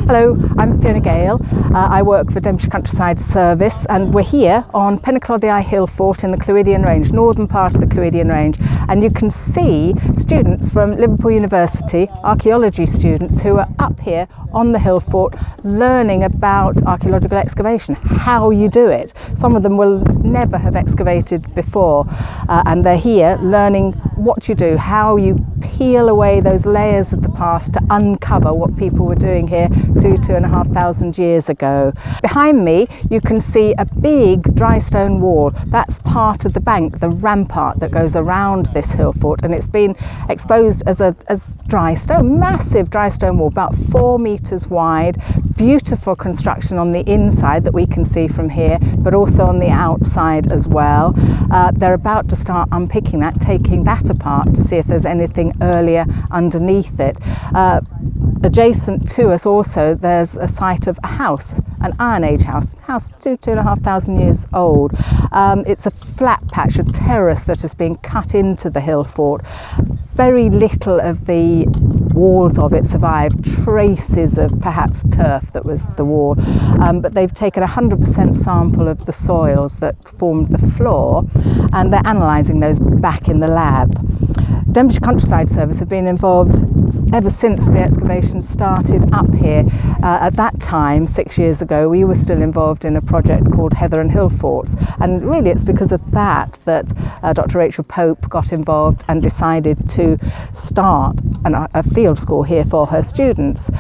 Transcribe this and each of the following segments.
Hello, I'm Penycloddiau. I work for Denbighshire Countryside Service, and we're here on Penycloddiau Hill Fort in the Cloddio range, northern part of the Cloddio range, and you can see students from Liverpool University, archaeology students, who are up here on the hill fort learning about archaeological excavation, how you do it. Some of them will never have excavated before, and they're here learning what you do, how you peel away those layers of the past to uncover what people were doing here 2,500 years ago. Behind me you can see a big dry stone wall. That's part of the bank, the rampart that goes around this hill fort, and it's been exposed as dry stone, massive dry stone wall, about 4 meters wide, beautiful construction on the inside that we can see from here, but also on the outside as well. They're about to start unpicking that, taking that apart to see if there's anything earlier underneath it. Adjacent to us also there's a site of a house, an Iron Age house 2,500 years old. It's a flat patch, a terrace that has been cut into the hill fort. Very little of the walls of it survived, traces of perhaps turf that was the wall, but they've taken 100% sample of the soils that formed the floor, and they're analysing those back in the lab. Denbighshire Countryside Service have been involved ever since the excavation started up here. At that time, 6 years ago, we were still involved in a project called Heather and Hill Forts, and really it's because of that Dr. Rachel Pope got involved and decided to start a field school here for her students.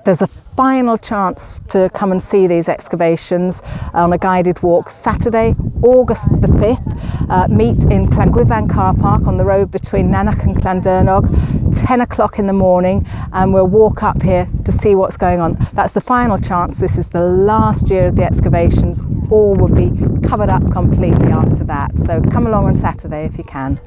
There's a final chance to come and see these excavations on a guided walk Saturday, August the 5th. Meet in Llangwyfan car park on the road between Nanach and Llandurnog, 10 o'clock in the morning, and we'll walk up here to see what's going on. That's the final chance. This is the last year of the excavations. All will be covered up completely after that. So come along on Saturday if you can.